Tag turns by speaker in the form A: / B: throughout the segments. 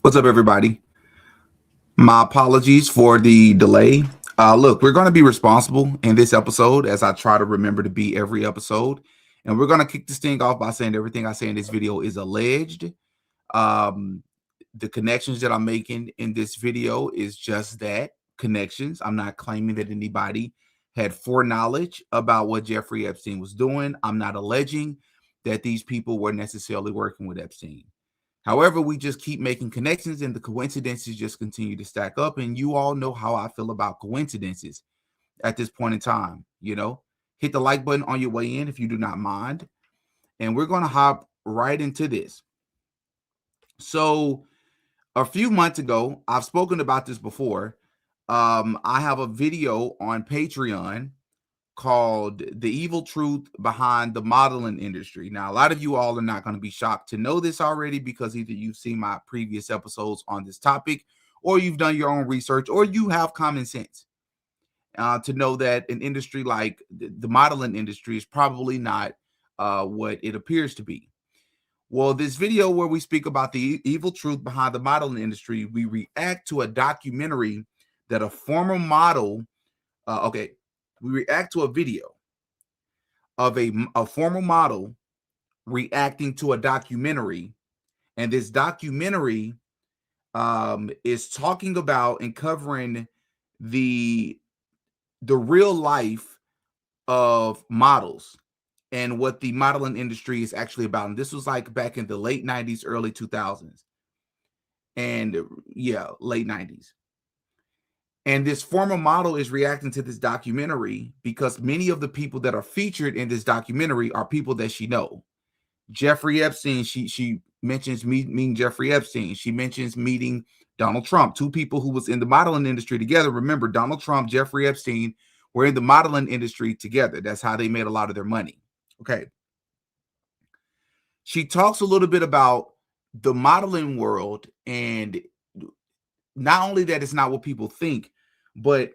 A: What's up, everybody? My apologies for the delay. Look, we're going to be responsible in this episode, as I try to remember to be every episode. And we're going to kick this thing off by saying everything I say in this video is alleged. Um, the connections that I'm making in this video is just that, connections. I'm not claiming that anybody had foreknowledge about what Jeffrey Epstein was doing. I'm not alleging that these people were necessarily working with Epstein. However, we just keep making connections and the coincidences just continue to stack up. And you all know how I feel about coincidences at this point in time. Hit the like button on your way in if you do not mind. And we're going to hop right into this. So a few months ago, I've spoken about this before. I have a video on Patreon called The Evil Truth Behind the Modeling Industry. Now, a lot of you all are not going to be shocked to know this already because either you've seen my previous episodes on this topic, or you've done your own research, or you have common sense to know that an industry like the modeling industry is probably not what it appears to be. Well, this video where we speak about the evil truth behind the modeling industry, we react to a documentary that a former model, we react to a video of a former model reacting to a documentary, and this documentary is talking about and covering the real life of models and what the modeling industry is actually about. And this was like back in the late 90s, early 2000s, and late 90s. And this former model is reacting to this documentary because many of the people that are featured in this documentary are people that she knows. Jeffrey Epstein, she mentions meeting Jeffrey Epstein. She mentions meeting Donald Trump, two people who was in the modeling industry together. Remember, Donald Trump, Jeffrey Epstein were in the modeling industry together. That's how they made a lot of their money. Okay. She talks a little bit about the modeling world, and not only that it's not what people think, but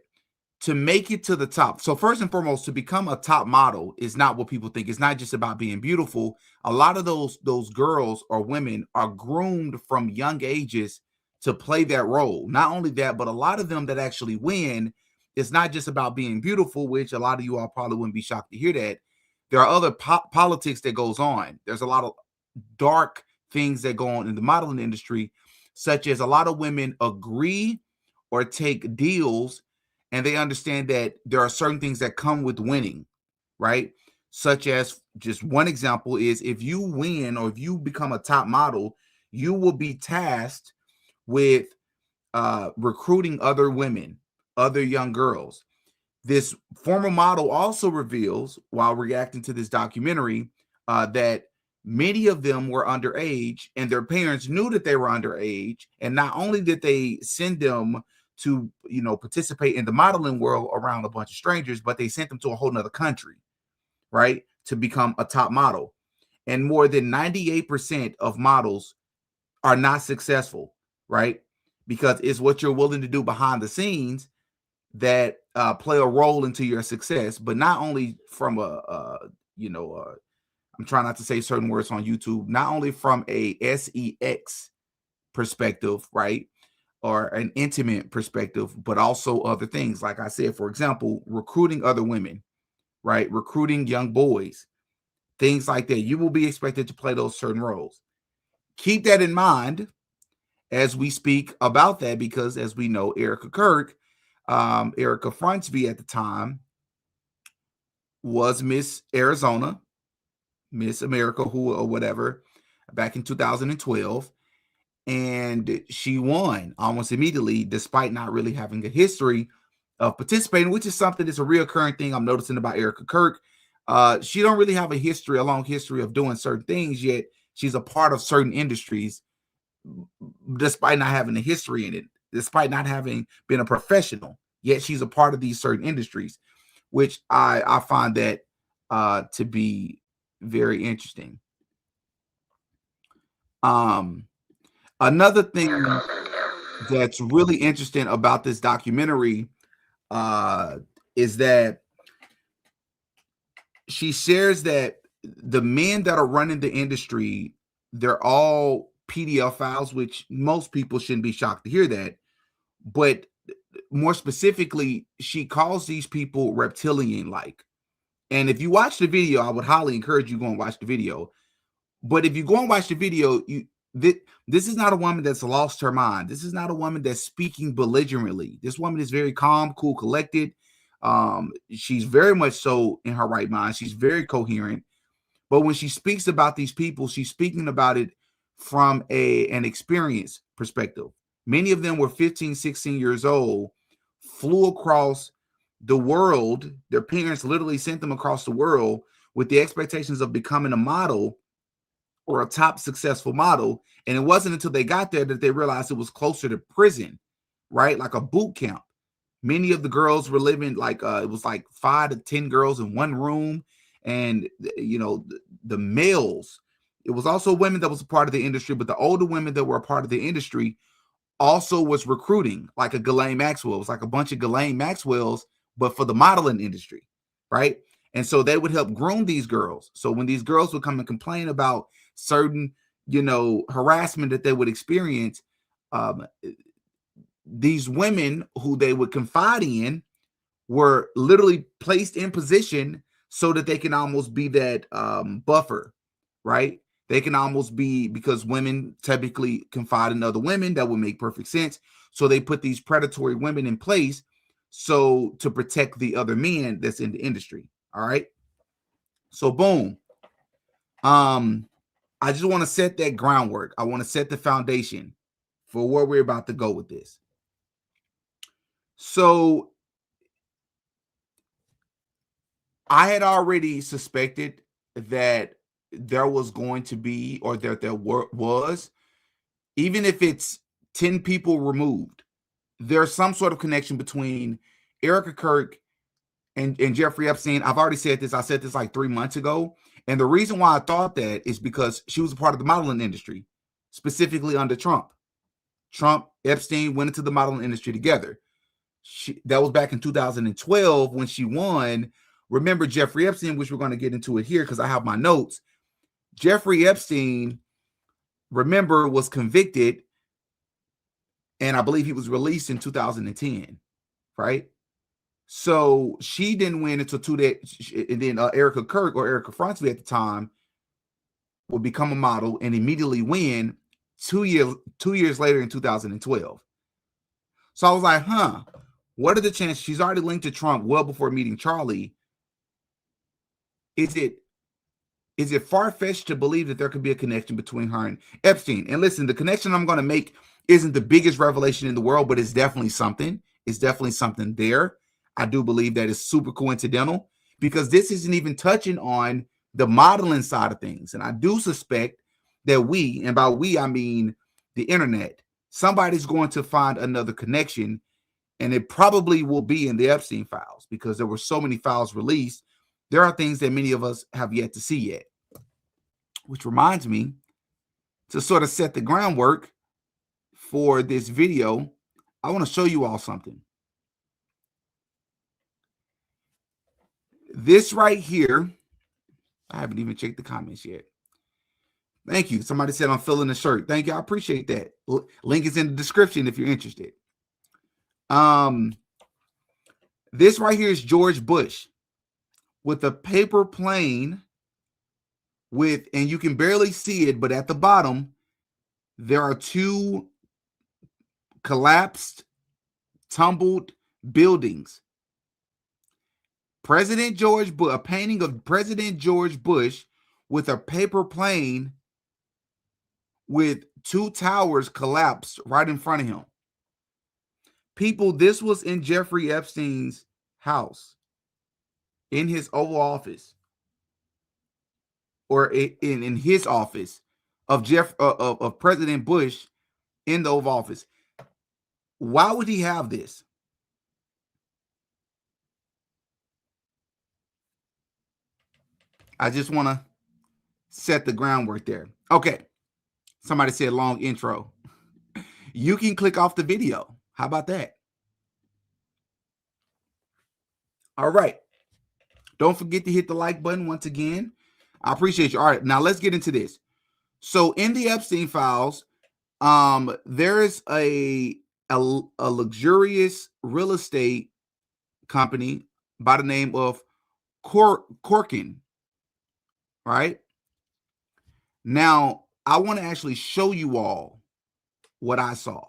A: to make it to the top. So first and foremost, to become a top model is not what people think. It's not just about being beautiful. A lot of those girls or women are groomed from young ages to play that role. Not only that, but a lot of them that actually win, it's not just about being beautiful, which a lot of you all probably wouldn't be shocked to hear that. There are other politics that goes on. There's a lot of dark things that go on in the modeling industry, such as a lot of women agree or take deals, and they understand that there are certain things that come with winning, right? Such as, just one example is, if you win or if you become a top model, you will be tasked with recruiting other women, other young girls. This former model also reveals, while reacting to this documentary, that many of them were underage and their parents knew that they were underage. And not only did they send them to, participate in the modeling world around a bunch of strangers, but they sent them to a whole nother country, right, to become a top model. And more than 98% of models are not successful, right? Because it's what you're willing to do behind the scenes that play a role into your success. But not only from I'm trying not to say certain words on YouTube, not only from a sex perspective, right, or an intimate perspective, but also other things. Like I said, for example, recruiting other women, right, recruiting young boys, things like that. You will be expected to play those certain roles. Keep that in mind as we speak about that, because as we know, Erika Kirk, Erika Frontsby at the time, was Miss Arizona, Miss America, who or whatever, back in 2012. And she won almost immediately, despite not really having a history of participating, which is something that's a reoccurring thing I'm noticing about Erika Kirk. She don't really have a long history of doing certain things, yet she's a part of certain industries, despite not having a history in it, despite not having been a professional, yet she's a part of these certain industries, which I find that to be very interesting. Another thing that's really interesting about this documentary is that she shares that the men that are running the industry, they're all PDF files, which most people shouldn't be shocked to hear that. But more specifically, she calls these people reptilian-like. And if you watch the video, I would highly encourage you to go and watch the video. But if you go and watch the video, this is not a woman that's lost her mind. This is not a woman that's speaking belligerently. This woman is very calm, cool, collected. She's very much so in her right mind. She's very coherent. But when she speaks about these people, she's speaking about it from an experience perspective. Many of them were 15, 16 years old, flew across the world. Their parents literally sent them across the world with the expectations of becoming a model or a top successful model. And it wasn't until they got there that they realized it was closer to prison, right? Like a boot camp. Many of the girls were living like, it was like 5 to 10 girls in one room. And, you know, the males, it was also women that was a part of the industry, but the older women that were a part of the industry also was recruiting, like a Ghislaine Maxwell. It was like a bunch of Ghislaine Maxwells, but for the modeling industry, right? And so they would help groom these girls. So when these girls would come and complain about certain, you know, harassment that they would experience, these women who they would confide in were literally placed in position so that they can almost be that buffer, right? They can almost be, because women typically confide in other women, that would make perfect sense. So they put these predatory women in place so to protect the other men that's in the industry. All right. So boom. I just want to set that groundwork. I want to set the foundation for where we're about to go with this. So I had already suspected that there was going to be, or that there was, even if it's 10 people removed, there's some sort of connection between Erika Kirk and Jeffrey Epstein. I've already said this. I said this like 3 months ago. And the reason why I thought that is because she was a part of the modeling industry, specifically under Trump. Epstein went into the modeling industry together. That was back in 2012 when she won. Remember Jeffrey Epstein, which we're going to get into it here because I have my notes. Jeffrey Epstein, remember, was convicted, and I believe he was released in 2010, right? So she didn't win until 2 days, and then Erika Kirk, or Erika Fransley at the time, would become a model and immediately win 2 years later in 2012. So I was like, what are the chances? She's already linked to Trump well before meeting Charlie. Is it far-fetched to believe that there could be a connection between her and Epstein? And listen, the connection I'm going to make isn't the biggest revelation in the world, but it's definitely something. It's definitely something there. I do believe that is super coincidental, because this isn't even touching on the modeling side of things. And I do suspect that we, and by we, I mean the internet, somebody's going to find another connection, and it probably will be in the Epstein files, because there were so many files released. There are things that many of us have yet to see yet, which reminds me to sort of set the groundwork for this video. I want to show you all something. This right here, I haven't even checked the comments yet. Thank you. Somebody said I'm feeling the shirt. Thank you. I appreciate that. Link is in the description if you're interested. This right here is George Bush with a paper plane with, and you can barely see it, but at the bottom, there are 2 collapsed, tumbled buildings. President George Bush, a painting of President George Bush with a paper plane with 2 towers collapsed right in front of him. People, this was in Jeffrey Epstein's house, in his Oval Office, or in his office of President Bush in the Oval Office. Why would he have this? I just want to set the groundwork there. Okay. Somebody said long intro. You can click off the video. How about that? All right. Don't forget to hit the like button once again. I appreciate you. All right. Now let's get into this. So in the Epstein files, there is a luxurious real estate company by the name of Corkin, right? Now, I want to actually show you all what I saw,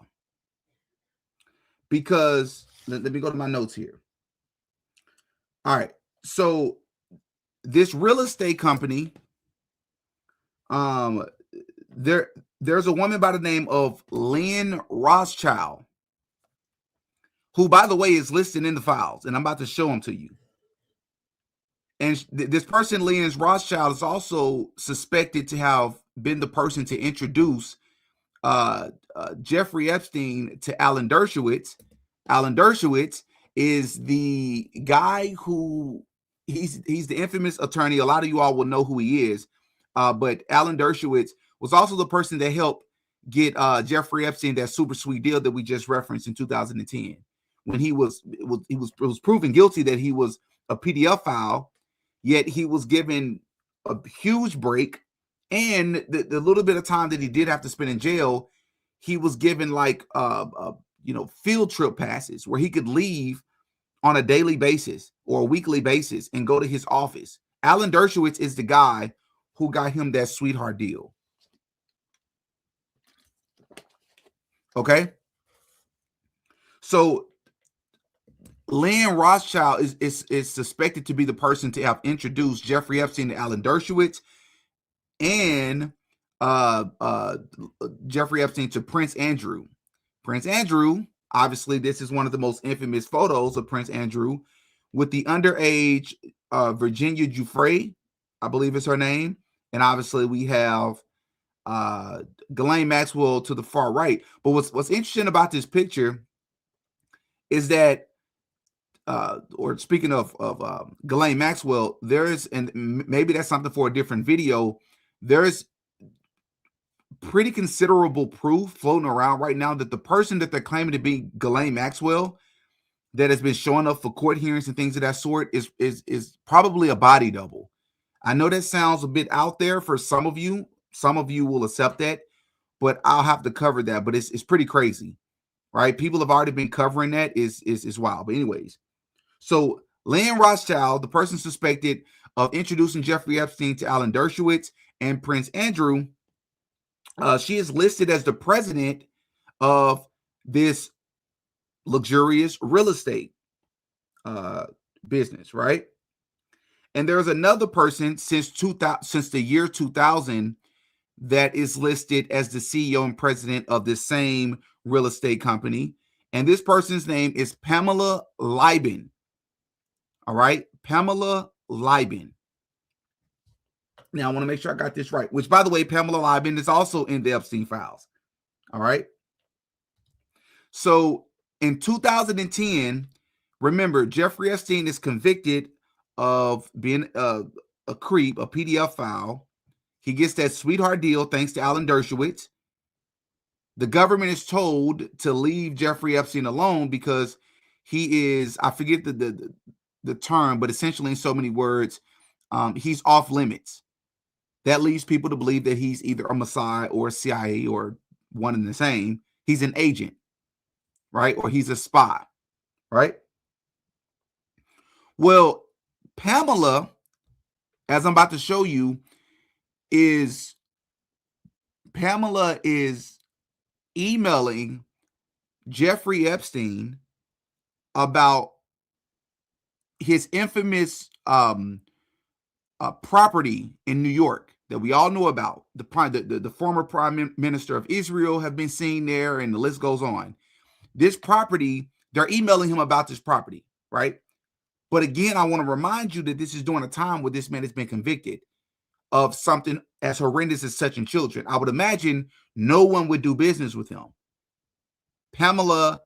A: because let me go to my notes here. All right. So this real estate company, there's a woman by the name of Lynn Rothschild, who, by the way, is listed in the files, and I'm about to show them to you. And this person, Lynn Rothschild, is also suspected to have been the person to introduce Jeffrey Epstein to Alan Dershowitz. Alan Dershowitz is the guy who he's the infamous attorney. A lot of you all will know who he is. But Alan Dershowitz was also the person that helped get Jeffrey Epstein that super sweet deal that we just referenced in 2010, when he was proven guilty that he was a PDF file, yet he was given a huge break. And the little bit of time that he did have to spend in jail, he was given like field trip passes where he could leave on a daily basis or a weekly basis and go to his office. Alan Dershowitz is the guy who got him that sweetheart deal. Okay. So Lynn Rothschild is suspected to be the person to have introduced Jeffrey Epstein to Alan Dershowitz and Jeffrey Epstein to Prince Andrew. Prince Andrew, obviously, this is one of the most infamous photos of Prince Andrew with the underage Virginia Giuffre, I believe is her name. And obviously we have Ghislaine Maxwell to the far right. But what's interesting about this picture is that, or speaking of Ghislaine Maxwell, there's, and maybe that's something for a different video, there's pretty considerable proof floating around right now that the person that they're claiming to be Ghislaine Maxwell, that has been showing up for court hearings and things of that sort, is probably a body double. I know that sounds a bit out there for some of you. Some of you will accept that, but I'll have to cover that. But it's pretty crazy, right? People have already been covering that. Is wild. But anyways, so Lynn Rothschild, the person suspected of introducing Jeffrey Epstein to Alan Dershowitz and Prince Andrew, she is listed as the president of this luxurious real estate business, right? And there's another person since the year 2000 that is listed as the CEO and president of this same real estate company. And this person's name is Pamela Lieben. All right, Pamela Lieben. Now, I want to make sure I got this right, which, by the way, Pamela Lieben is also in the Epstein files. All right. So in 2010, remember, Jeffrey Epstein is convicted of being a creep, a PDF file. He gets that sweetheart deal thanks to Alan Dershowitz. The government is told to leave Jeffrey Epstein alone because he is, I forget the term, but essentially in so many words, he's off limits. That leads people to believe that he's either a Mossad or a CIA or one and the same. He's an agent, right? Or he's a spy, right? Well, Pamela, as I'm about to show you, Pamela is emailing Jeffrey Epstein about his infamous property in New York that we all know about. The former prime minister of Israel have been seen there, and the list goes on. This property, they're emailing him about this property, right? But again, I want to remind you that this is during a time where this man has been convicted of something as horrendous as touching children. I would imagine no one would do business with him. Pamela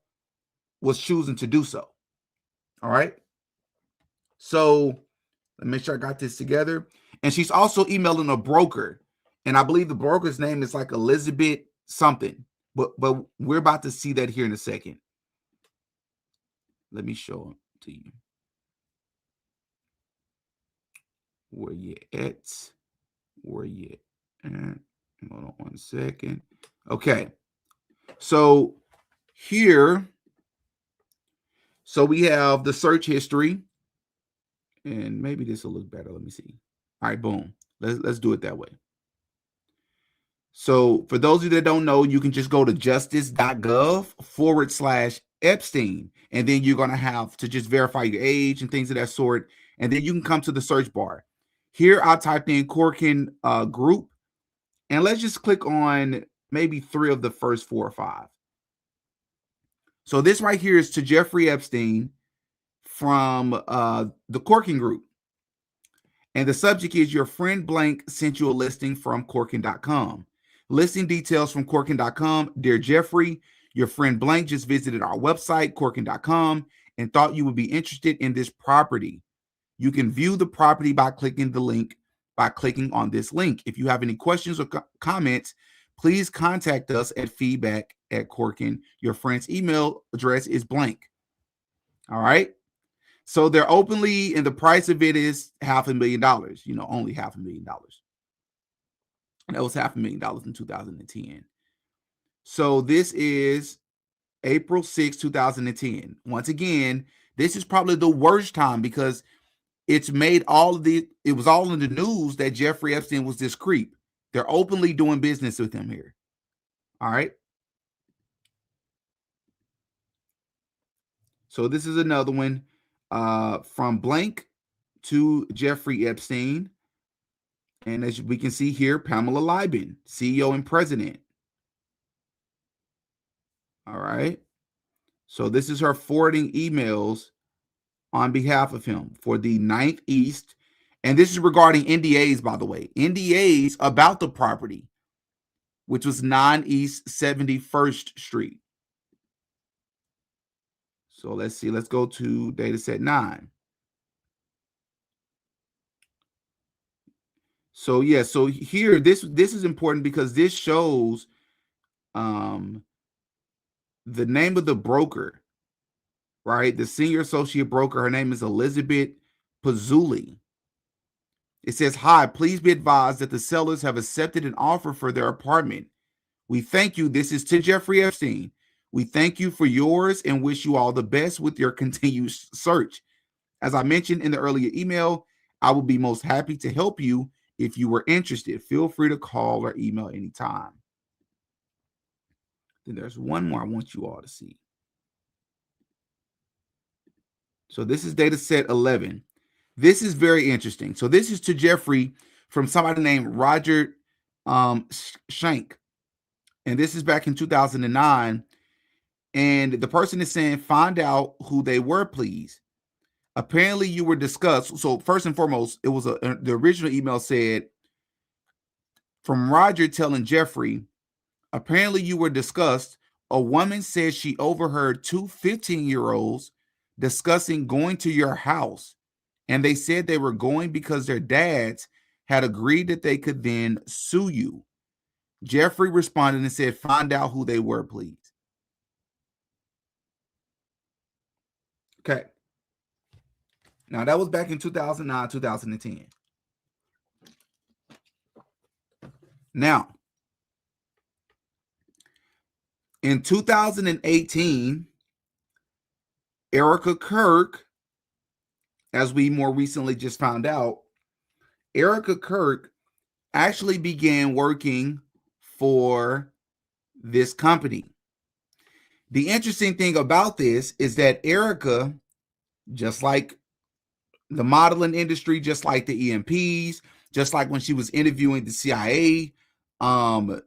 A: was choosing to do so. All right. So let me make sure I got this together. And she's also emailing a broker. And I believe the broker's name is like Elizabeth something. But we're about to see that here in a second. Let me show it to you. Where you at? Where you at? Hold on one second. Okay. So here, so we have the search history, and maybe this will look better. Let me see. All right, boom. Let's do it that way. So for those of you that don't know, you can just go to justice.gov/Epstein, and then you're going to have to just verify your age and things of that sort. And then you can come to the search bar. Here, I typed in Corkin group, and let's just click on maybe 3 of the first 4 or 5. So this right here is to Jeffrey Epstein from the Corkin group. And the subject is your friend blank sent you a listing from Corkin.com. Listing details from Corkin.com. Dear Jeffrey, your friend blank just visited our website, Corkin.com, and thought you would be interested in this property. You can view the property by clicking the link, by clicking on this link. If you have any questions or comments, please contact us at feedback@Corkin. Your friend's email address is blank. All right. So they're openly, and the price of it is $500,000, only $500,000. And that was $500,000 in 2010. So this is April 6, 2010. Once again, this is probably the worst time because it's made it was all in the news that Jeffrey Epstein was this creep. They're openly doing business with him here. All right. So this is another one from blank to Jeffrey Epstein. And as we can see here, Pamela Lieben, CEO and president. All right. So this is her forwarding emails on behalf of him for the 9th East. And this is regarding NDAs, by the way. NDAs about the property, which was 9 East 71st Street. So let's see. Let's go to data set 9. So yeah, so here this is important because this shows the name of the broker, right? The senior associate broker. Her name is Elizabeth Pazzulli. It says, "Hi, please be advised that the sellers have accepted an offer for their apartment. We thank you." This is to Jeffrey Epstein. "We thank you for yours and wish you all the best with your continued search. As I mentioned in the earlier email, I will be most happy to help you if you were interested. Feel free to call or email anytime." Then there's one more I want you all to see. So this is data set 11. This is very interesting. So this is to Jeffrey from somebody named Roger Shank. And this is back in 2009. And the person is saying, "Find out who they were, please. Apparently you were discussed." So first and foremost, it was the original email said, from Roger telling Jeffrey, "Apparently you were discussed. A woman says she overheard 2 15-year-olds discussing going to your house. And they said they were going because their dads had agreed that they could then sue you." Jeffrey responded and said, "Find out who they were, please." Okay. Now, that was back in 2009, 2010. Now, in 2018, Erika Kirk, as we more recently just found out, Erika Kirk actually began working for this company. The interesting thing about this is that Erika, just like the modeling industry, just like the EMPs, just like when she was interviewing the CIA, a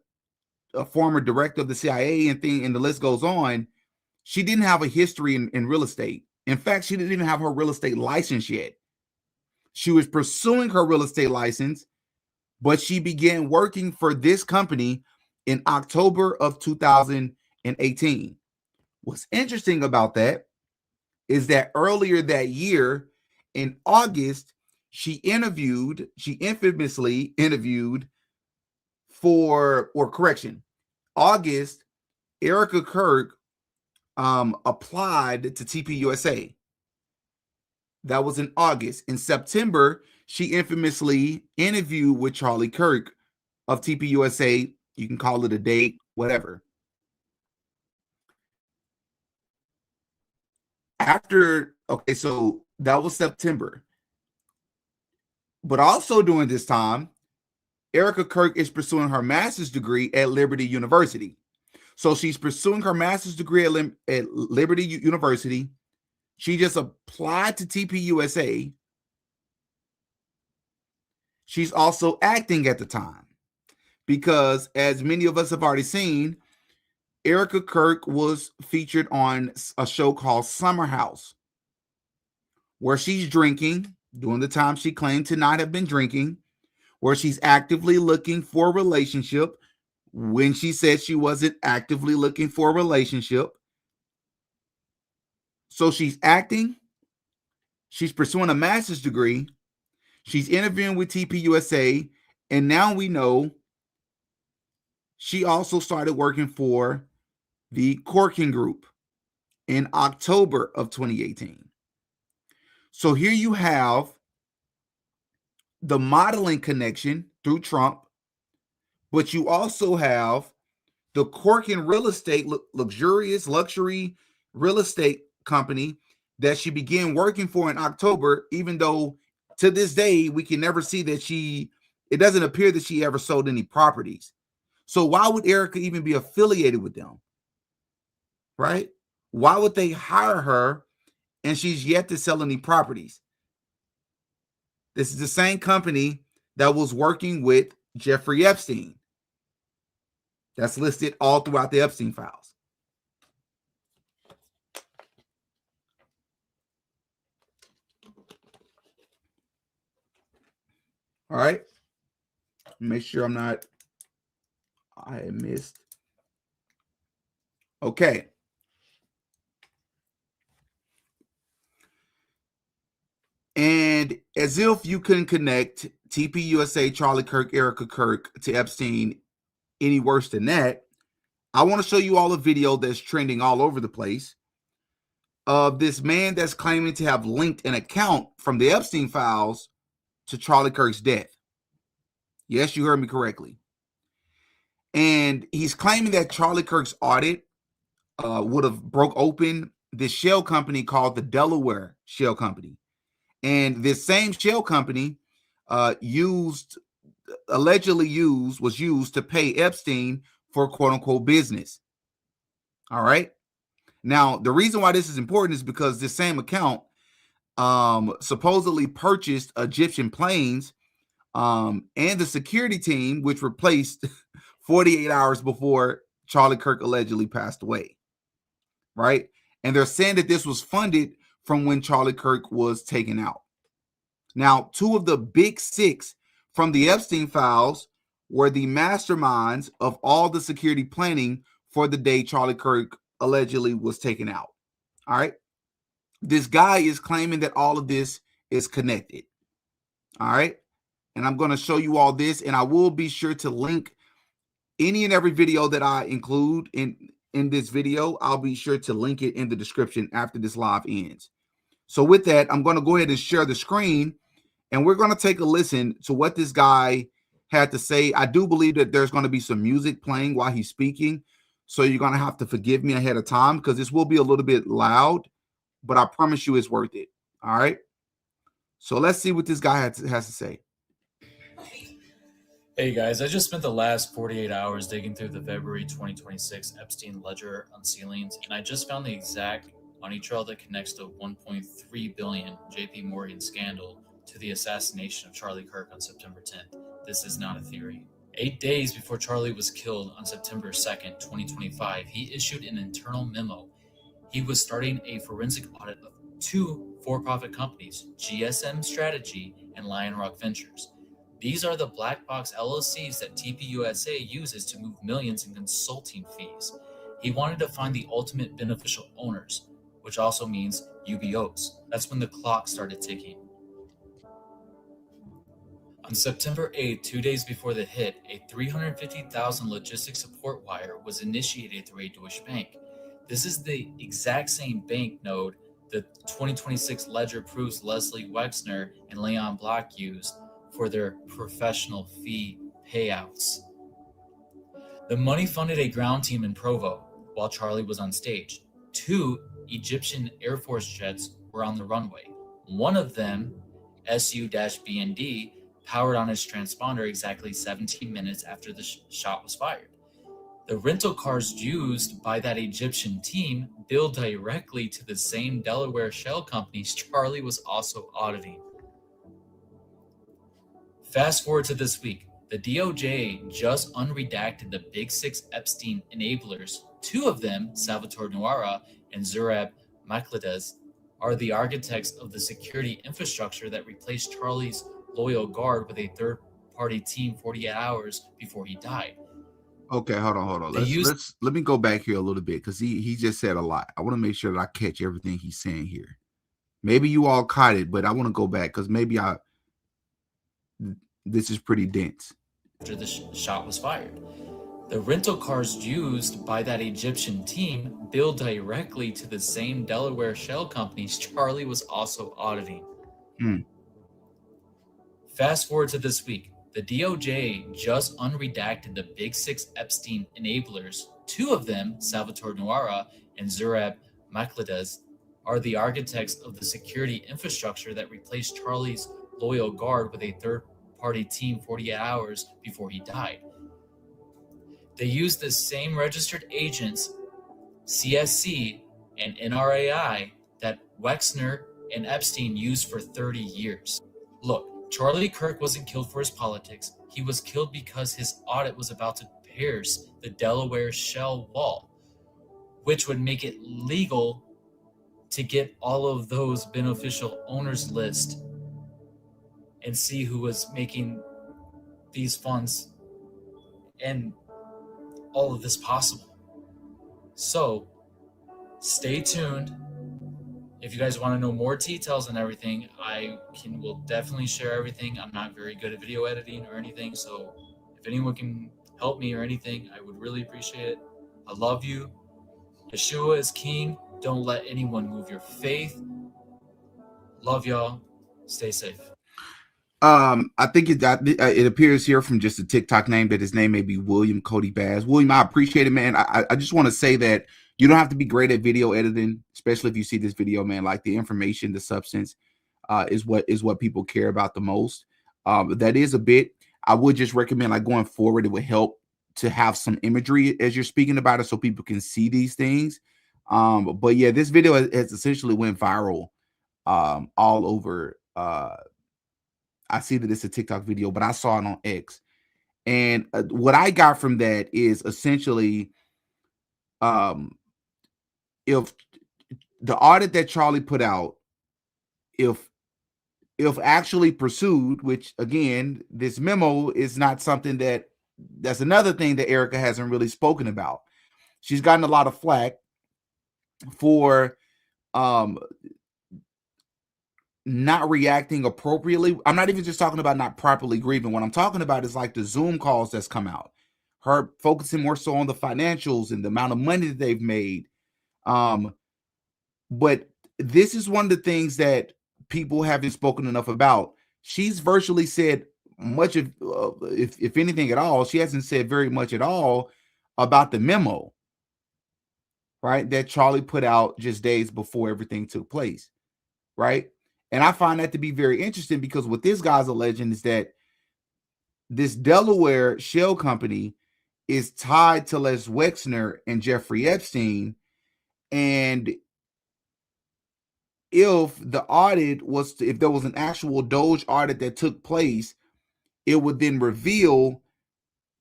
A: former director of the CIA and the list goes on, she didn't have a history in real estate. In fact, she didn't even have her real estate license yet. She was pursuing her real estate license, but she began working for this company in October of 2018. What's interesting about that is that earlier that year, in August, she infamously interviewed August, Erika Kirk applied to TPUSA. That was in August. In September, she infamously interviewed with Charlie Kirk of TPUSA. You can call it a date, whatever. Okay, so that was September. But also during this time, Erika Kirk is pursuing her master's degree at Liberty University. So she's pursuing her master's degree at Liberty University. She just applied to TPUSA. She's also acting at the time because, as many of us have already seen, Erika Kirk was featured on a show called Summer House, where she's drinking during the time she claimed to not have been drinking, where she's actively looking for a relationship when she said she wasn't actively looking for a relationship. So she's acting, she's pursuing a master's degree, she's interviewing with TPUSA, and now we know she also started working for the Corking Group in October of 2018. So here you have the modeling connection through Trump, but you also have the Corking real estate, luxury real estate company that she began working for in October, even though to this day we can never see that it doesn't appear that she ever sold any properties. So why would Erika even be affiliated with them? Right? Why would they hire her and she's yet to sell any properties? This is the same company that was working with Jeffrey Epstein. That's listed all throughout the Epstein files. All right. Make sure I missed. Okay. And as if you couldn't connect TPUSA, Charlie Kirk, Erika Kirk to Epstein any worse than that, I want to show you all a video that's trending all over the place of this man that's claiming to have linked an account from the Epstein files to Charlie Kirk's death. Yes, you heard me correctly. And he's claiming that Charlie Kirk's audit would have broke open this shell company called the Delaware Shell Company. And this same shell company was used to pay Epstein for quote unquote business. All right. Now, the reason why this is important is because this same account supposedly purchased Egyptian planes and the security team, which replaced 48 hours before Charlie Kirk allegedly passed away. Right. And they're saying that this was funded from when Charlie Kirk was taken out. Now, two of the big six from the Epstein files were the masterminds of all the security planning for the day Charlie Kirk allegedly was taken out. All right. This guy is claiming that all of this is connected. All right. And I'm going to show you all this, and I will be sure to link any and every video that I include in this video. I'll be sure to link it in the description after this live ends. So with that, I'm going to go ahead and share the screen, and we're going to take a listen to what this guy had to say. I do believe that there's going to be some music playing while he's speaking, so you're going to have to forgive me ahead of time because this will be a little bit loud, but I promise you it's worth it. All right? So let's see what this guy has to say.
B: Hey guys, I just spent the last 48 hours digging through the February 2026 Epstein ledger unsealings, and I just found the exact money trail that connects the 1.3 billion JP Morgan scandal to the assassination of Charlie Kirk on September 10th. This is not a theory. 8 days before Charlie was killed on September 2nd, 2025, he issued an internal memo. He was starting a forensic audit of two for-profit companies, GSM Strategy and Lion Rock Ventures. These are the black box LLCs that TPUSA uses to move millions in consulting fees. He wanted to find the ultimate beneficial owners, which also means UBOs. That's when the clock started ticking. On September 8th, 2 days before the hit, a $350,000 logistics support wire was initiated through a Deutsche Bank. This is the exact same bank node the 2026 ledger proves Leslie Wexner and Leon Block used for their professional fee payouts. The money funded a ground team in Provo while Charlie was on stage. 2 Egyptian Air Force jets were on the runway. One of them, Su-BND, powered on its transponder exactly 17 minutes after the shot was fired. The rental cars used by that Egyptian team billed directly to the same Delaware shell companies Charlie was also auditing. Fast forward to this week. The DOJ just unredacted the Big Six Epstein enablers. 2 of them, Salvatore Nuara and Zurab Makhlidis, are the architects of the security infrastructure that replaced Charlie's loyal guard with a third-party team 48 hours before he died.
A: Okay, hold on. Let me go back here a little bit because he just said a lot. I want to make sure that I catch everything he's saying here. Maybe you all caught it, but I want to go back because maybe this is pretty dense.
B: After the shot was fired, the rental cars used by that Egyptian team billed directly to the same Delaware shell companies Charlie was also auditing. Fast forward to this week. The DOJ just unredacted the Big Six Epstein enablers. 2 of them, Salvatore Nuara and Zurab Makhlidis, are the architects of the security infrastructure that replaced Charlie's loyal guard with a third-party team 48 hours before he died. They used the same registered agents, CSC and NRAI, that Wexner and Epstein used for 30 years. Look, Charlie Kirk wasn't killed for his politics. He was killed because his audit was about to pierce the Delaware shell wall, which would make it legal to get all of those beneficial owners list and see who was making these funds and all of this possible. So stay tuned. If you guys want to know more details and everything, will definitely share everything. I'm not very good at video editing or anything, so if anyone can help me or anything, I would really appreciate it. I love you. Yeshua is king. Don't let anyone move your faith. Love y'all. Stay safe.
A: I think it appears here from just a TikTok name that his name may be William Cody Baz. William, I appreciate it, man. I just want to say that you don't have to be great at video editing, especially if you see this video, man. Like the information, the substance is what people care about the most. That is a bit. I would just recommend, like, going forward, it would help to have some imagery as you're speaking about it so people can see these things. But yeah, this video has essentially went viral all over. I see that it's a TikTok video, but I saw it on X. And what I got from that is essentially, if the audit that Charlie put out, if actually pursued, which again, this memo is not something that's another thing that Erika hasn't really spoken about. She's gotten a lot of flack for not reacting appropriately. I'm not even just talking about not properly grieving. What I'm talking about is like the Zoom calls that's come out, her focusing more so on the financials and the amount of money that they've made. But this is one of the things that people haven't spoken enough about. She's virtually said much of, if anything at all, she hasn't said very much at all about the memo, right, that Charlie put out just days before everything took place, right? And I find that to be very interesting because what this guy's alleging is that this Delaware shell company is tied to Les Wexner and Jeffrey Epstein. And if the audit was, if there was an actual Doge audit that took place, it would then reveal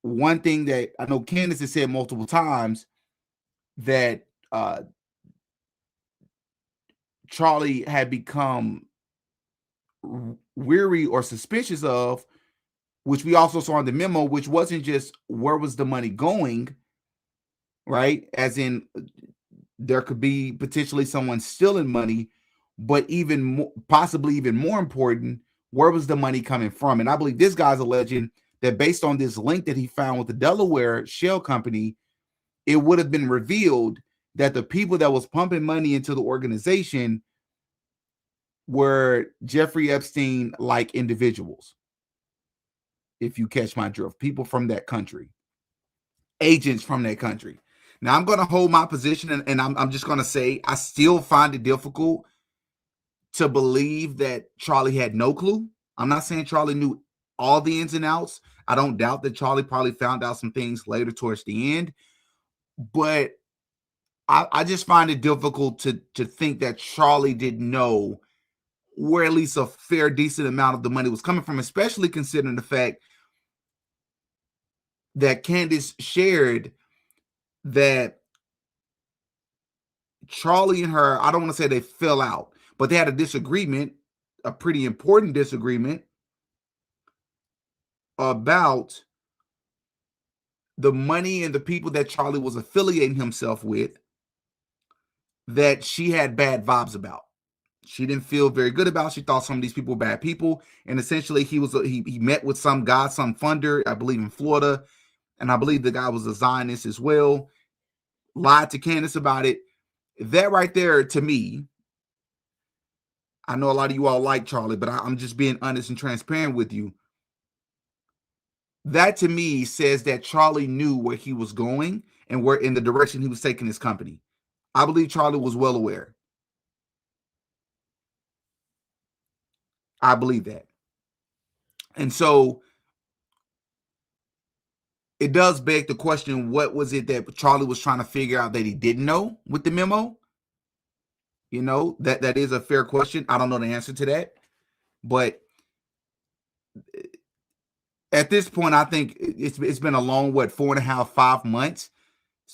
A: one thing that I know Candace has said multiple times, that Charlie had become weary or suspicious of, which we also saw in the memo, which wasn't just where was the money going, right? As in, there could be potentially someone stealing money, but even more, possibly even more important, where was the money coming from? And I believe this guy's alleging that based on this link that he found with the Delaware shell company, it would have been revealed that the people that was pumping money into the organization were Jeffrey Epstein-like individuals. if you catch my drift. People from that country, agents from that country. Now, I'm going to hold my position, and I'm just going to say I still find it difficult to believe that Charlie had no clue. I'm not saying Charlie knew all the ins and outs. I don't doubt that Charlie probably found out some things later towards the end, but I just find it difficult to think that Charlie didn't know where at least a fair, decent amount of the money was coming from, especially considering the fact that Candace shared that Charlie and her, I don't want to say they fell out, but they had a disagreement, a pretty important disagreement about the money and the people that Charlie was affiliating himself with that she had bad vibes about. She didn't feel very good about. She thought some of these people were bad people. And essentially he met with some guy, some funder, I believe in Florida. And I believe the guy was a Zionist as well. Lied to Candace about it. That right there, to me, I know a lot of you all like Charlie, but I'm just being honest and transparent with you. That to me says that Charlie knew where he was going and where in the direction he was taking his company. I believe Charlie was well aware. I believe that. And so it does beg the question, what was it that Charlie was trying to figure out that he didn't know with the memo? You know, that is a fair question. I don't know the answer to that. But at this point, I think it's been a long, 4.5, 5 months.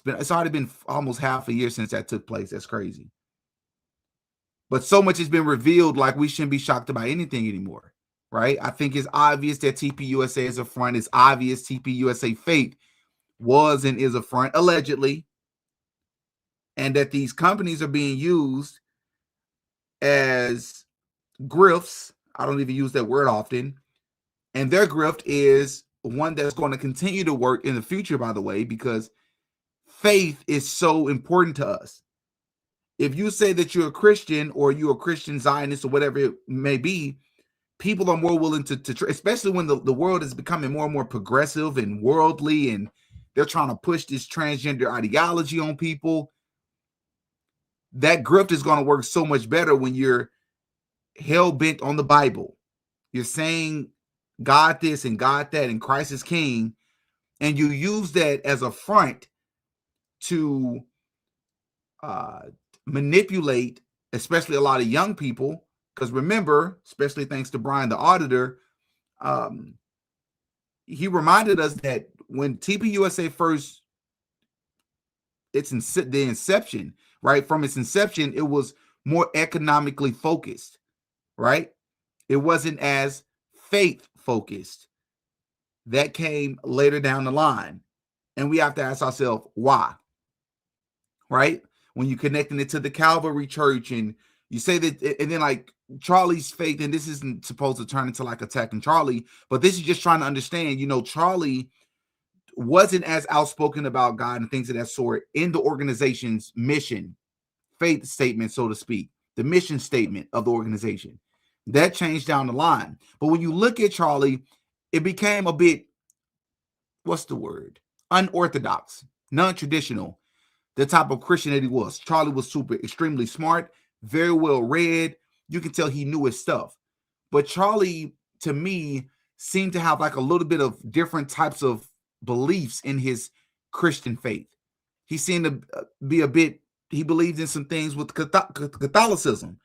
A: It's already been almost half a year since that took place. That's crazy. But so much has been revealed, like we shouldn't be shocked about anything anymore, right? I think it's obvious that TPUSA is a front. It's obvious TPUSA fate was and is a front, allegedly, and that these companies are being used as grifts. I don't even use that word often. And their grift is one that's going to continue to work in the future, by the way, because faith is so important to us. If you say that you're a Christian or you're a Christian Zionist or whatever it may be, people are more willing to especially when the world is becoming more and more progressive and worldly, and they're trying to push this transgender ideology on people. That grift is going to work so much better when you're hell-bent on the Bible. You're saying God this and God that and Christ is king, and you use that as a front to manipulate, especially a lot of young people. Because remember, especially thanks to Brian the auditor, he reminded us that when TPUSA first, the inception, right? From its inception, it was more economically focused, right? It wasn't as faith focused. That came later down the line. And we have to ask ourselves, why? Right? When you're connecting it to the Calvary Church and you say that, and then like Charlie's faith, and this isn't supposed to turn into like attacking Charlie, but this is just trying to understand, Charlie wasn't as outspoken about God and things of that sort in the organization's mission, faith statement, so to speak, the mission statement of the organization. That changed down the line. But when you look at Charlie, it became a bit, what's the word? Unorthodox, non-traditional, the type of Christian that he was. Charlie was extremely smart, very well read. You can tell he knew his stuff. But Charlie, to me, seemed to have like a little bit of different types of beliefs in his Christian faith. He seemed to be he believed in some things with Catholicism,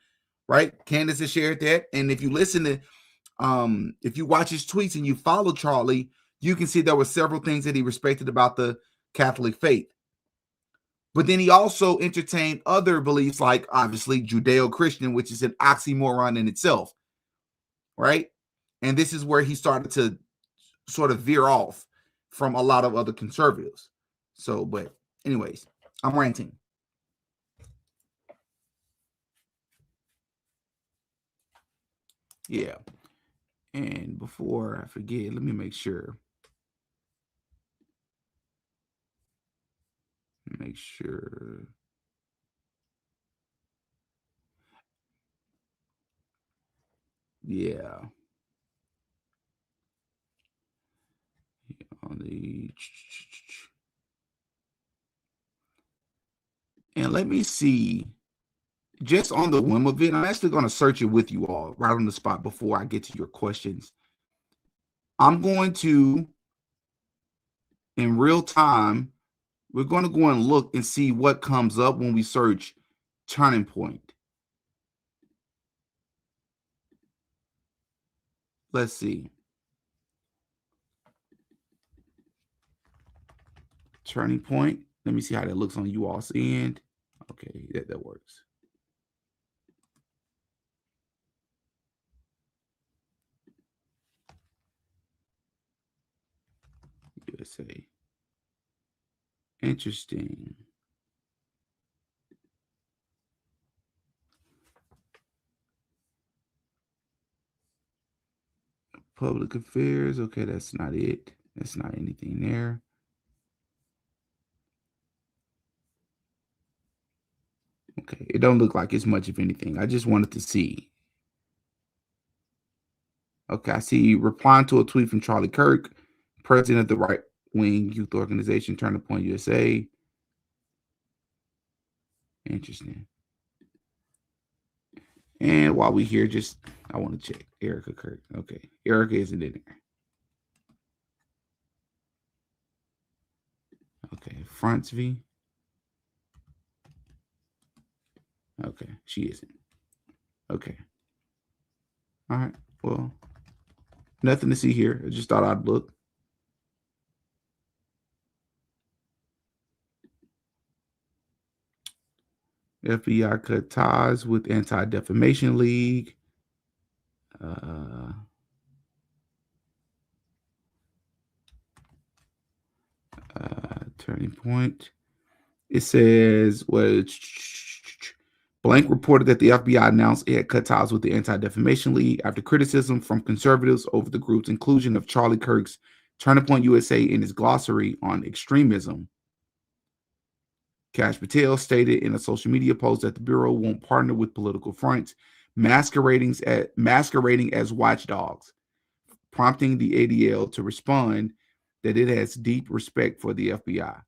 A: right? Candace has shared that. And if you listen to, if you watch his tweets and you follow Charlie, you can see there were several things that he respected about the Catholic faith. But then he also entertained other beliefs, like obviously Judeo-Christian, which is an oxymoron in itself, right? And this is where he started to sort of veer off from a lot of other conservatives. So, but anyways, I'm ranting. Yeah. And before I forget, let me make sure. Make sure. Yeah. on the, and let me see, just on the whim of it, I'm actually going to search it with you all right on the spot before I get to your questions. I'm going to, in real time, we're going to go and look and see what comes up when we search turning point. Let's see. Turning point. Let me see how that looks on you all's end. Okay, that works. USA. Interesting. Public affairs. Okay, that's not it. That's not anything there. Okay, it don't look like it's much of anything. I just wanted to see. Okay, I see replying to a tweet from Charlie Kirk, president of the right-wing youth organization Turning Point USA. Interesting. And while we here, just I want to check Erika Kirk. Okay, Erika isn't in there. Okay, Frontsv. Okay, she isn't. Okay. All right. Well, nothing to see here. I just thought I'd look. FBI cut ties with Anti-Defamation League. Turning point. It says, Blank reported that the FBI announced it had cut ties with the Anti-Defamation League after criticism from conservatives over the group's inclusion of Charlie Kirk's Turning Point USA in his glossary on extremism. Kash Patel stated in a social media post that the Bureau won't partner with political fronts masquerading as watchdogs, prompting the ADL to respond that it has deep respect for the FBI.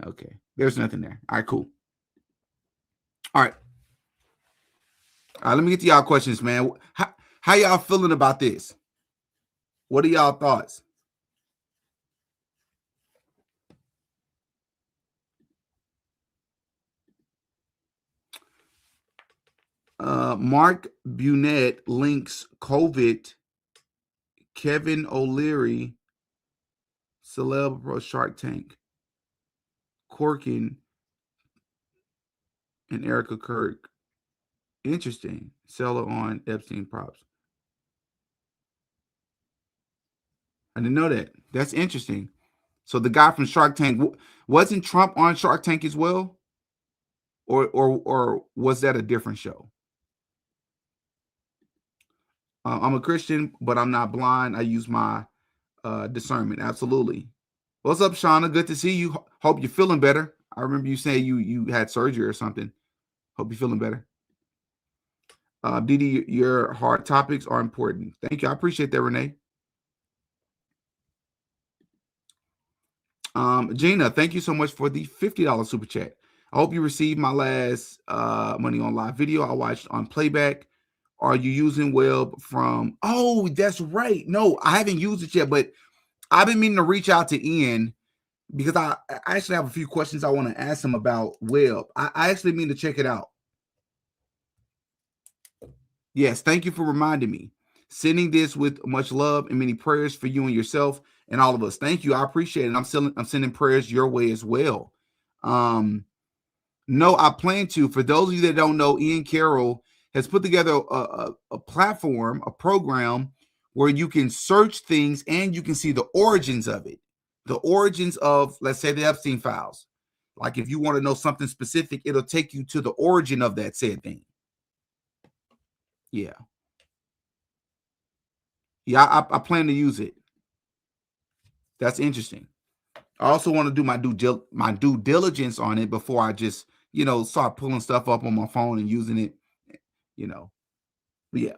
A: Okay, there's nothing there. All right, cool. All right. Let me get to y'all questions, man. How y'all feeling about this? What are y'all thoughts? Mark Bunet links COVID, Kevin O'Leary, celeb pro Shark Tank, Corkin, and Erika Kirk. Interesting. Seller on Epstein props. I didn't know that. That's interesting. So the guy from Shark Tank, wasn't Trump on Shark Tank as well? Or was that a different show? I'm a Christian, but I'm not blind. I use my discernment. Absolutely. What's up, Shauna? Good to see you. Hope you're feeling better. I remember you saying you had surgery or something. Hope you're feeling better. Didi, your hard topics are important. Thank you. I appreciate that, Renee. Gina, thank you so much for the $50 super chat. I hope you received my last Money on Live video I watched on playback. Are you using web from? Oh, that's right. No, I haven't used it yet, but I've been meaning to reach out to Ian because I actually have a few questions I want to ask him about web. I actually mean to check it out. Yes, thank you for reminding me. Sending this with much love and many prayers for you and yourself and all of us. Thank you. I appreciate it. I'm sending prayers your way as well. No, I plan to. For those of you that don't know, Ian Carroll has put together a platform, a program where you can search things and you can see the origins of it. The origins of, let's say, the Epstein files. Like if you want to know something specific, it'll take you to the origin of that said thing. Yeah. Yeah, I plan to use it. That's interesting. I also want to do my due diligence on it before I just, start pulling stuff up on my phone and using it, But yeah.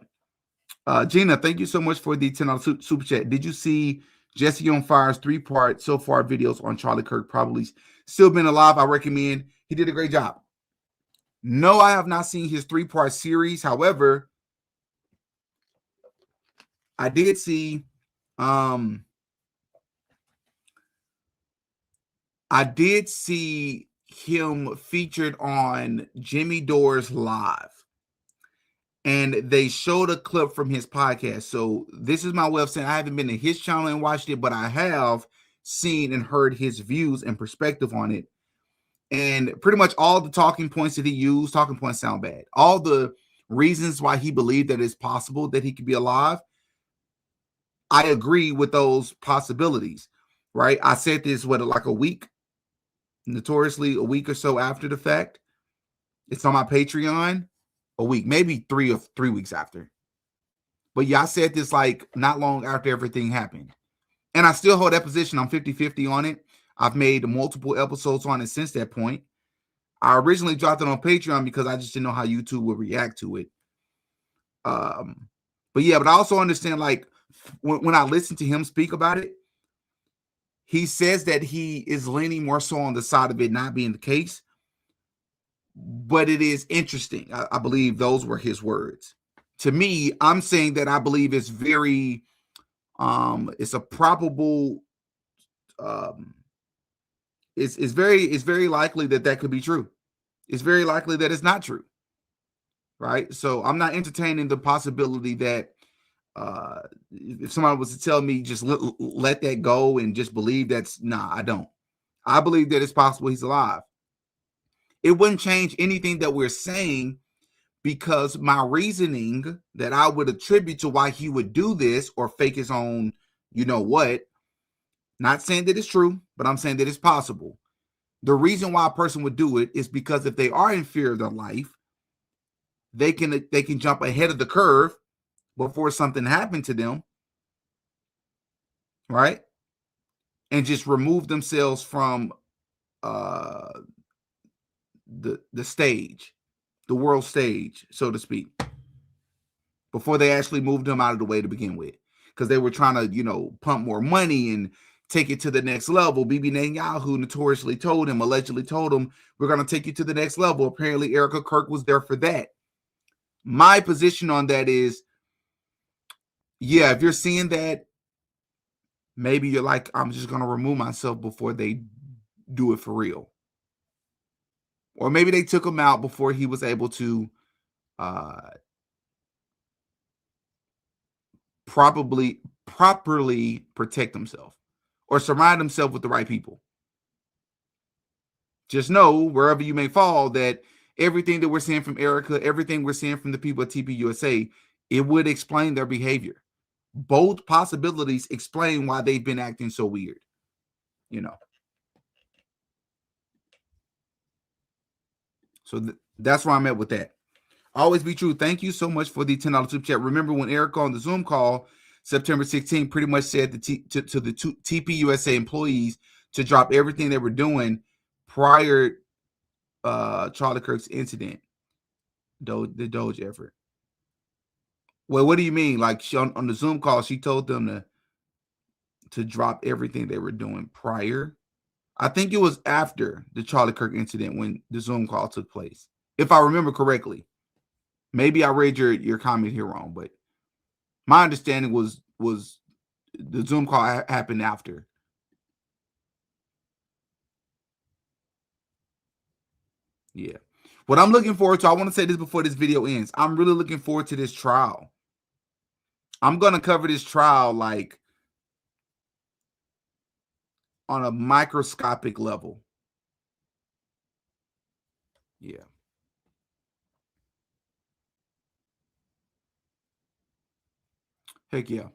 A: Gina, thank you so much for the $10 super chat. Did you see Jesse on Fire's 3-part so far videos on Charlie Kirk probably still been alive. I recommend. He did a great job. No, I have not seen his 3-part series. However, I did see him featured on Jimmy Dore's Live. And they showed a clip from his podcast. So this is my way of saying I haven't been to his channel and watched it, but I have seen and heard his views and perspective on it. And pretty much all the talking points that he used, talking points sound bad. All the reasons why he believed that it's possible that he could be alive, I agree with those possibilities, right? I said this, like a week, notoriously a week or so after the fact. It's on my Patreon. A week, maybe 3 weeks after. But yeah, I said this like not long after everything happened. And I still hold that position. I'm 50-50 on it. I've made multiple episodes on it since that point. I originally dropped it on Patreon because I just didn't know how YouTube would react to it. But I also understand, like, when I listen to him speak about it, he says that he is leaning more so on the side of it not being the case. But it is interesting. I believe those were his words. To me, I'm saying that I believe it's very, it's a probable, it's very likely that could be true. It's very likely that it's not true, right? So I'm not entertaining the possibility that if somebody was to tell me just let that go and just believe I don't. I believe that it's possible he's alive. It wouldn't change anything that we're saying, because my reasoning that I would attribute to why he would do this or fake his own, not saying that it's true, but I'm saying that it's possible. The reason why a person would do it is because if they are in fear of their life, they can jump ahead of the curve before something happened to them, right? And just remove themselves from the stage, the world stage, so to speak, before they actually moved him out of the way to begin with, because they were trying to, pump more money and take it to the next level. Bibi Netanyahu allegedly told him, we're going to take you to the next level. Apparently, Erika Kirk was there for that. My position on that is, if you're seeing that, maybe you're like, I'm just going to remove myself before they do it for real. Or maybe they took him out before he was able to properly protect himself or surround himself with the right people. Just know, wherever you may fall, that everything that we're seeing from Erika, everything we're seeing from the people at TPUSA, it would explain their behavior. Both possibilities explain why they've been acting so weird. So that's where I'm at with that. Always be true. Thank you so much for the $10 super chat. Remember when Erika on the Zoom call September 16th pretty much said to the TPUSA employees to drop everything they were doing prior Charlie Kirk's incident, the Doge effort. Well, what do you mean? Like, on the Zoom call, she told them to drop everything they were doing prior. I think it was after the Charlie Kirk incident when the Zoom call took place, if I remember correctly. Maybe I read your comment here wrong, but my understanding was the Zoom call happened after. Yeah. What I'm looking forward to, I want to say this before this video ends. I'm really looking forward to this trial. I'm going to cover this trial like on a microscopic level. Yeah. Heck yeah.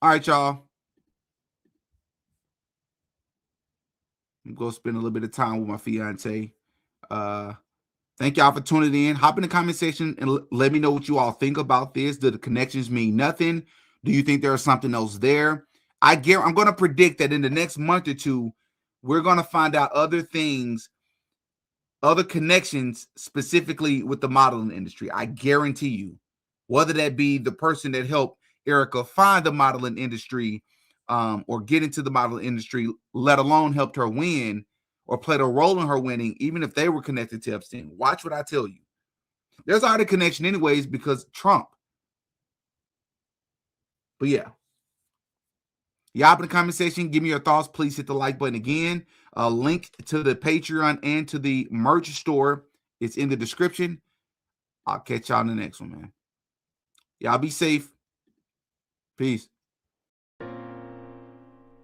A: All right, y'all. I'm going to spend a little bit of time with my fiance. Thank y'all for tuning in. Hop in the comment section and let me know what you all think about this. Do the connections mean nothing? Do you think there's something else there? I'm going to predict that in the next month or two, we're going to find out other things, other connections, specifically with the modeling industry. I guarantee you. whether that be the person that helped Erika find the modeling industry or get into the modeling industry, let alone helped her win or played a role in her winning, even if they were connected to Epstein. Watch what I tell you. There's already a connection anyways because Trump. But yeah. Y'all in the comment section, give me your thoughts. Please hit the like button again. Link to the Patreon and to the merch store. It's in the description. I'll catch y'all in the next one, man. Y'all be safe. Peace.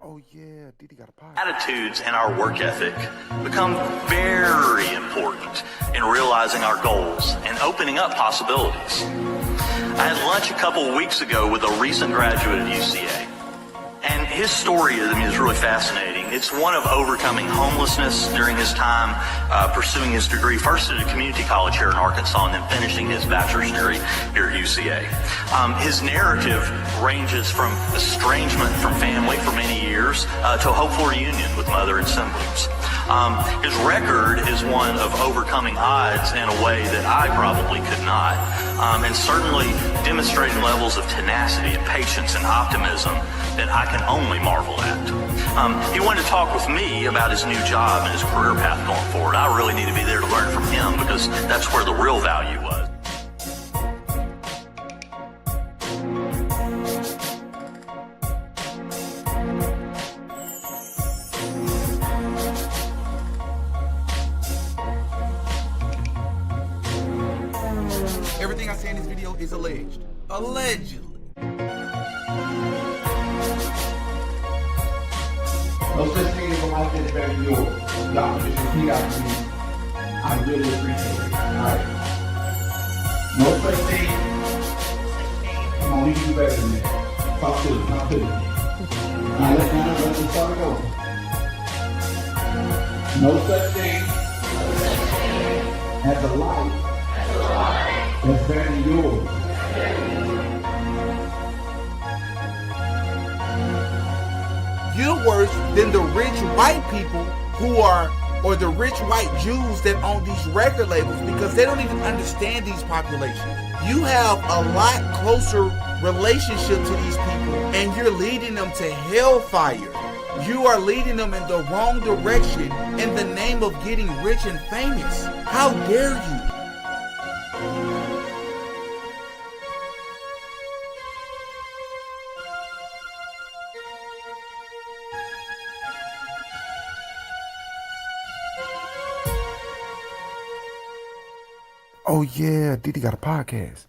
C: Oh yeah, Didi got a podcast.
D: Attitudes and our work ethic become very important in realizing our goals and opening up possibilities. I had lunch a couple of weeks ago with a recent graduate at UCA. And his story is really fascinating. It's one of overcoming homelessness during his time pursuing his degree, first at a community college here in Arkansas, and then finishing his bachelor's degree here at UCA. His narrative ranges from estrangement from family for many years to a hopeful reunion with mother and siblings. His record is one of overcoming odds in a way that I probably could not, and certainly demonstrating levels of tenacity and patience and optimism that I can only marvel at. He wanted to talk with me about his new job and his career path going forward. I really need to be there to learn from him because that's where the real value was.
A: Everything I say in this video is alleged. Allegedly.
E: No such thing as a life that's better than yours. Y'all just repeat after me. I really appreciate it. Alright? No such thing. Come on, we can do better than that. Talk to it. Talk to it. Alright, let's start it over. No such thing as a life that's better than yours.
A: You're worse than the rich white people who are, or the rich white Jews that own these record labels, because they don't even understand these populations. You have a lot closer relationship to these people, and you're leading them to hellfire. You are leading them in the wrong direction in the name of getting rich and famous. How dare you?
C: Oh yeah, Didi got a podcast.